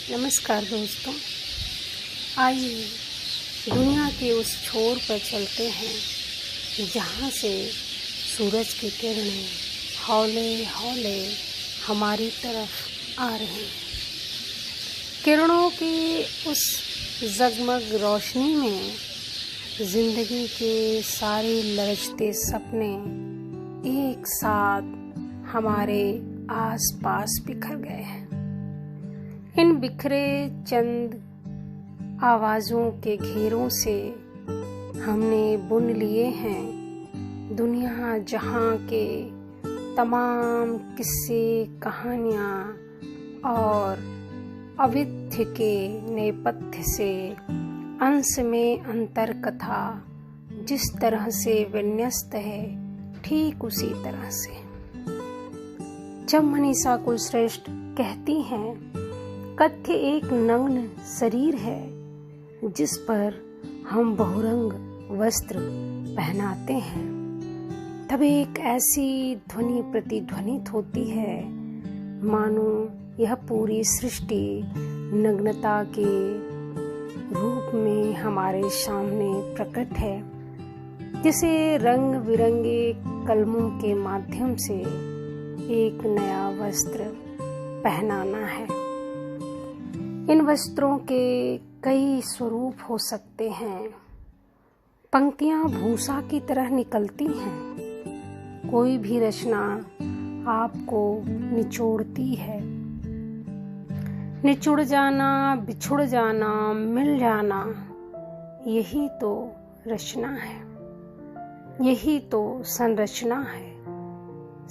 नमस्कार दोस्तों, आइए दुनिया के उस छोर पर चलते हैं जहाँ से सूरज की किरणें हौले हौले हमारी तरफ आ रही हैं। किरणों की उस जगमग रोशनी में जिंदगी के सारे लरजते सपने एक साथ हमारे आसपास बिखर गए हैं। इन बिखरे चंद आवाज़ों के घेरों से हमने बुन लिए हैं दुनिया जहां के तमाम किस्से, कहानियाँ और अविद्य के नेपथ्य से अंश में अंतर कथा जिस तरह से विन्यस्त है, ठीक उसी तरह से। जब मनीषा कुलश्रेष्ठ कहती हैं, कथ्य एक नग्न शरीर है जिस पर हम बहुरंग वस्त्र पहनाते हैं, तब एक ऐसी ध्वनि प्रतिध्वनित होती है मानो यह पूरी सृष्टि नग्नता के रूप में हमारे सामने प्रकट है, जिसे रंग बिरंगे कलमों के माध्यम से एक नया वस्त्र पहनाना है। इन वस्त्रों के कई स्वरूप हो सकते हैं। पंक्तियां भूसा की तरह निकलती हैं, कोई भी रचना आपको निचोड़ती है। निचुड़ जाना, बिछुड़ जाना, मिल जाना, यही तो रचना है, यही तो संरचना है।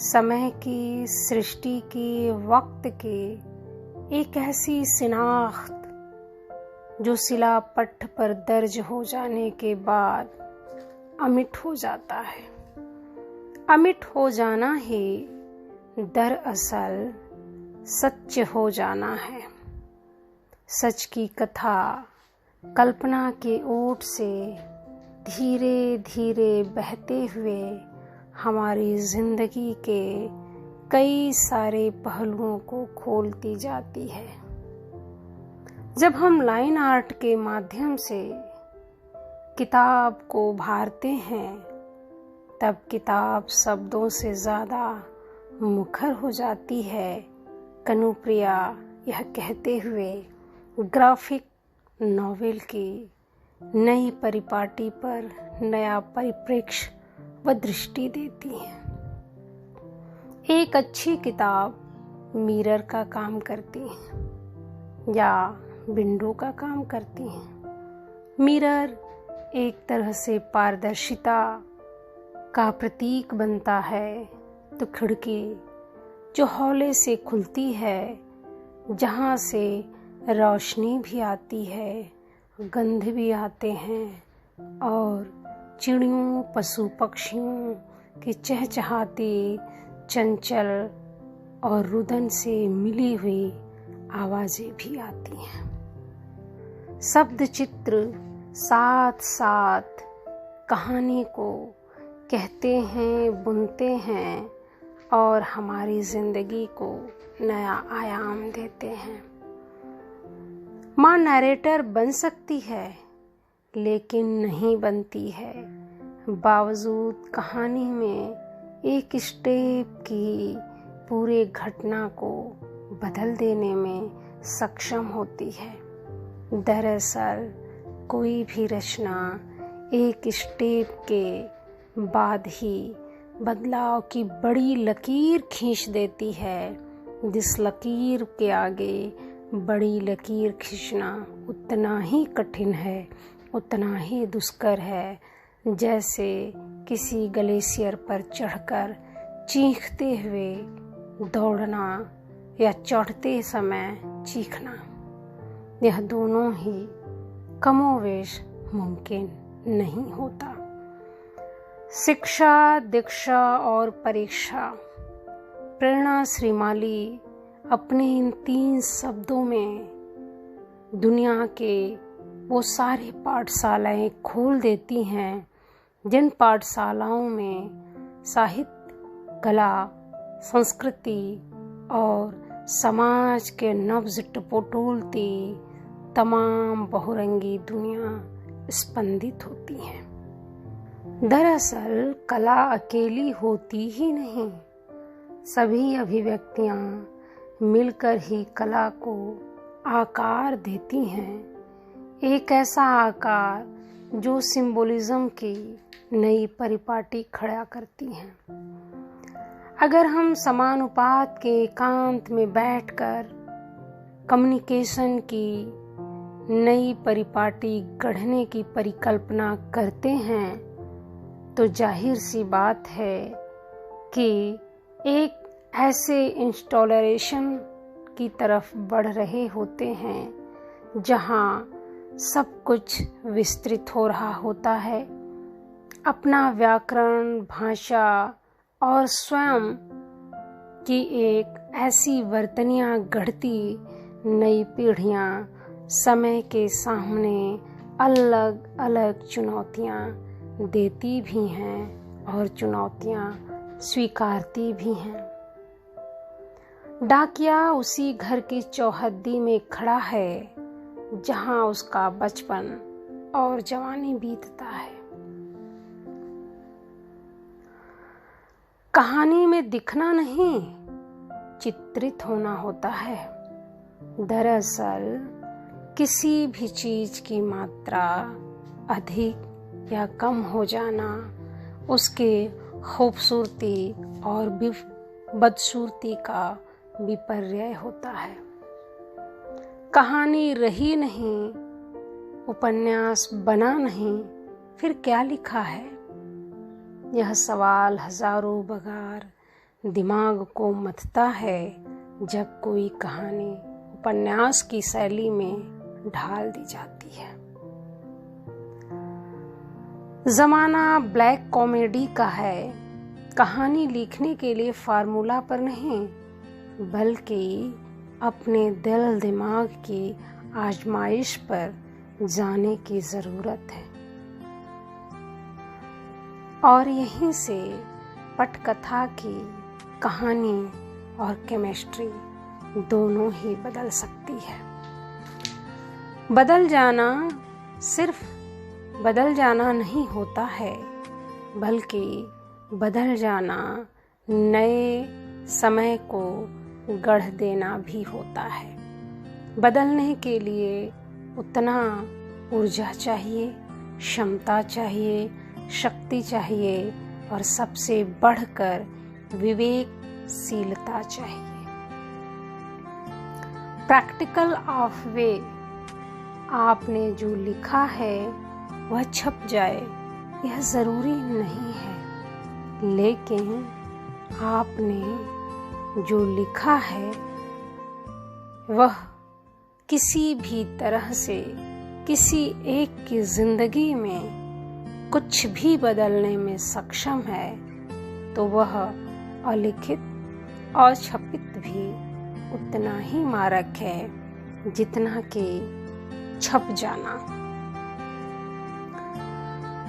समय की, सृष्टि की, वक्त की एक ऐसी शिनाख्त जो शिलापट्ट पर दर्ज हो जाने के बाद अमिट हो जाता है। अमिट हो जाना ही दरअसल सच हो जाना है। सच की कथा कल्पना के ओट से धीरे धीरे बहते हुए हमारी जिंदगी के कई सारे पहलुओं को खोलती जाती है। जब हम लाइन आर्ट के माध्यम से किताब को भारते हैं, तब किताब शब्दों से ज़्यादा मुखर हो जाती है। कनुप्रिया यह कहते हुए ग्राफिक नॉवेल की नई परिपाटी पर नया परिप्रेक्ष्य व दृष्टि देती है। एक अच्छी किताब मिरर का काम करती है या विंडो का काम करती है। मिरर एक तरह से पारदर्शिता का प्रतीक बनता है, तो खिड़की जो हौले से खुलती है, जहाँ से रोशनी भी आती है, गंध भी आते हैं और चिड़ियों, पशु पक्षियों की चहचहाती, चंचल और रुदन से मिली हुई आवाजें भी आती हैं। शब्द चित्र साथ साथ कहानी को कहते हैं, बुनते हैं और हमारी जिंदगी को नया आयाम देते हैं। माँ नरेटर बन सकती है लेकिन नहीं बनती है, बावजूद कहानी में एक स्टेप की पूरे घटना को बदल देने में सक्षम होती है। दरअसल कोई भी रचना एक स्टेप के बाद ही बदलाव की बड़ी लकीर खींच देती है। जिस लकीर के आगे बड़ी लकीर खींचना उतना ही कठिन है, उतना ही दुष्कर है, जैसे किसी ग्लेशियर पर चढ़कर चीखते हुए दौड़ना या चढ़ते समय चीखना। यह दोनों ही कमोवेश मुमकिन नहीं होता। शिक्षा, दीक्षा और परीक्षा। प्रेरणा श्रीमाली अपने इन 3 शब्दों में दुनिया के वो सारी पाठशालाएं खोल देती हैं जिन पाठशालाओं में साहित्य, कला, संस्कृति और समाज के नब्ज टपोटोलती तमाम बहुरंगी दुनिया स्पंदित होती है। दरअसल कला अकेली होती ही नहीं, सभी अभिव्यक्तियां मिलकर ही कला को आकार देती हैं, एक ऐसा आकार जो सिंबोलिज्म की नई परिपाटी खड़ा करती हैं। अगर हम समानुपात के एकांत में बैठकर कम्युनिकेशन की नई परिपाटी गढ़ने की परिकल्पना करते हैं तो जाहिर सी बात है कि एक ऐसे इंस्टॉलेशन की तरफ बढ़ रहे होते हैं जहां सब कुछ विस्तृत हो रहा होता है। अपना व्याकरण, भाषा और स्वयं की एक ऐसी वर्तनियां गढ़ती नई पीढ़ियां समय के सामने अलग अलग चुनौतियां देती भी हैं और चुनौतियां स्वीकारती भी हैं। डाकिया उसी घर की चौहद्दी में खड़ा है जहां उसका बचपन और जवानी बीतता है। कहानी में दिखना नहीं, चित्रित होना होता है। दरअसल किसी भी चीज की मात्रा अधिक या कम हो जाना उसके खूबसूरती और बदसूरती का विपर्य होता है। कहानी रही नहीं, उपन्यास बना नहीं, फिर क्या लिखा है? यह सवाल हजारों बगार दिमाग को मथता है जब कोई कहानी उपन्यास की शैली में ढाल दी जाती है। जमाना ब्लैक कॉमेडी का है। कहानी लिखने के लिए फार्मूला पर नहीं, बल्कि अपने दिल दिमाग की आजमाइश पर जाने की जरूरत है। और यहीं से पटकथा की कहानी और केमिस्ट्री दोनों ही बदल सकती है। बदल जाना सिर्फ बदल जाना नहीं होता है, बल्कि बदल जाना नए समय को गढ़ देना भी होता है। बदलने के लिए उतना ऊर्जा चाहिए, क्षमता चाहिए, शक्ति चाहिए और सबसे बढ़कर विवेकशीलता चाहिए। प्रैक्टिकल ऑफ वे, आपने जो लिखा है वह छप जाए यह जरूरी नहीं है, लेकिन आपने जो लिखा है वह किसी भी तरह से किसी एक की जिंदगी में कुछ भी बदलने में सक्षम है, तो वह अलिखित और छपित भी उतना ही मारक है जितना कि छप जाना।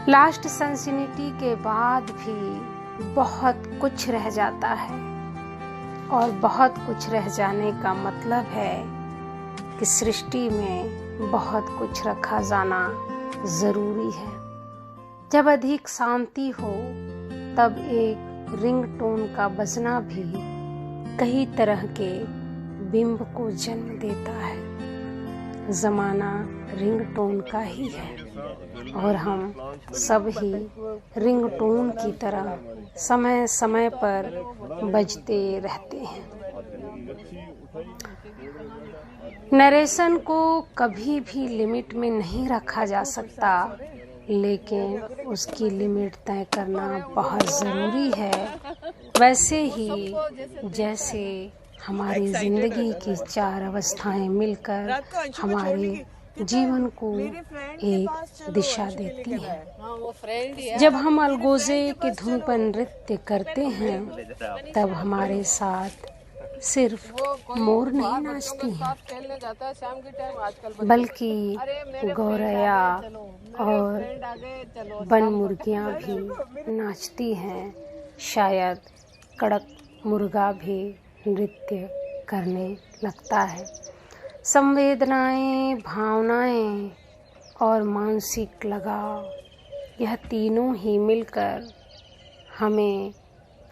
लास्ट सनसिनिटी के बाद भी बहुत कुछ रह जाता है, और बहुत कुछ रह जाने का मतलब है कि सृष्टि में बहुत कुछ रखा जाना जरूरी है। जब अधिक शांति हो तब एक रिंगटोन का बजना भी कई तरह के बिंब को जन्म देता है। जमाना रिंगटोन का ही है और हम सब ही रिंगटोन की तरह समय समय पर बजते रहते हैं। नरेशन को कभी भी लिमिट में नहीं रखा जा सकता, लेकिन उसकी लिमिट तय करना बहुत ज़रूरी है। वैसे ही जैसे हमारी जिंदगी की 4 अवस्थाएं मिलकर हमारे जीवन को एक दिशा देती हैं। जब हम अलगोजे की धुन पर नृत्य करते हैं तब हमारे साथ सिर्फ मोर नहीं नाचती हैं, बल्कि गौरैया और वन मुर्गियाँ भी नाचती हैं। शायद कड़क मुर्गा भी नृत्य करने लगता है। संवेदनाएं, भावनाएं और मानसिक लगाव, यह तीनों ही मिलकर हमें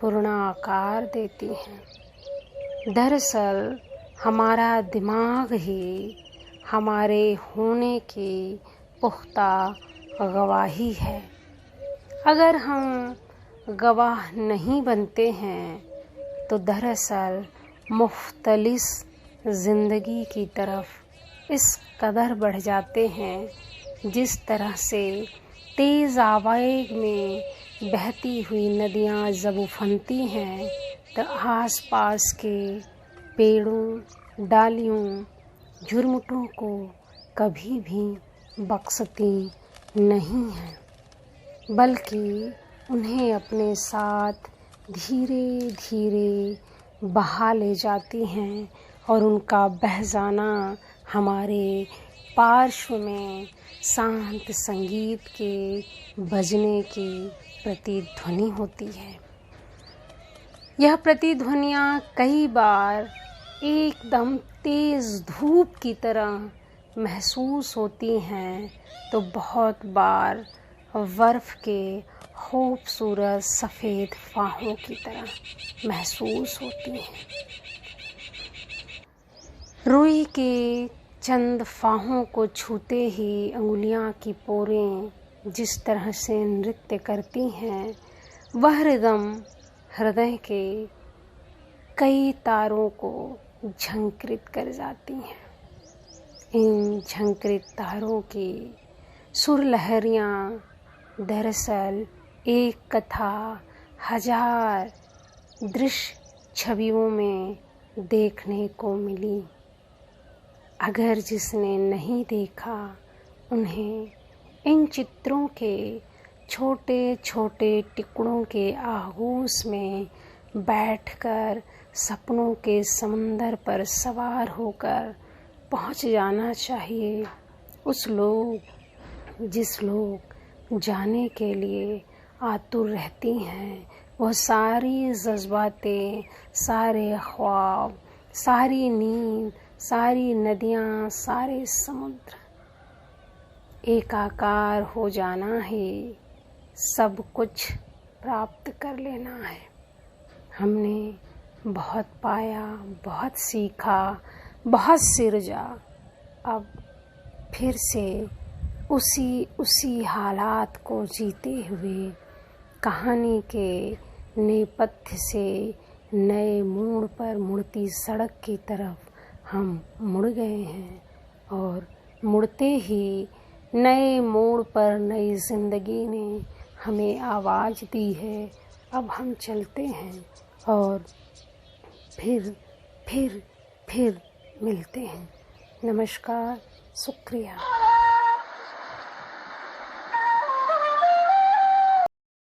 पूर्ण आकार देती हैं। दरअसल हमारा दिमाग ही हमारे होने की पुख्ता गवाही है। अगर हम गवाह नहीं बनते हैं तो दरअसल मुख्तलिस ज़िंदगी की तरफ इस कदर बढ़ जाते हैं जिस तरह से तेज़ आवेग में बहती हुई नदियाँ जब उफनती हैं तो आसपास के पेड़ों, डालियों, झुरमुटों को कभी भी बख्शती नहीं हैं, बल्कि उन्हें अपने साथ धीरे धीरे बहा ले जाती हैं और उनका बह जाना हमारे पार्श्व में शांत संगीत के बजने की प्रतिध्वनि होती है। यह प्रतिध्वनियाँ कई बार एकदम तेज़ धूप की तरह महसूस होती हैं तो बहुत बार बर्फ़ के खूबसूरत सफ़ेद फाहों की तरह महसूस होती हैं। रुई के चंद फाहों को छूते ही अंगुलियां की पोरें जिस तरह से नृत्य करती हैं, वह रिदम हृदय के कई तारों को झंकृत कर जाती हैं। इन झंकृत तारों की सुर लहरियाँ दरअसल एक कथा हजार दृश्य छवियों में देखने को मिली। अगर जिसने नहीं देखा, उन्हें इन चित्रों के छोटे छोटे टुकड़ों के आगोश में बैठकर सपनों के समंदर पर सवार होकर पहुंच जाना चाहिए। उस लोग जिस लोग जाने के लिए आतुर रहती हैं, वह सारी जज्बातें, सारे ख्वाब, सारी नींद, सारी नदियाँ, सारे समुद्र एकाकार हो जाना ही सब कुछ प्राप्त कर लेना है। हमने बहुत पाया, बहुत सीखा, बहुत सिरजा। अब फिर से उसी हालात को जीते हुए कहानी के नेपथ्य से नए मोड़ पर मुड़ती सड़क की तरफ हम मुड़ गए हैं और मुड़ते ही नए मोड़ पर नई ज़िंदगी ने हमें आवाज़ दी है। अब हम चलते हैं और फिर मिलते हैं। नमस्कार, शुक्रिया।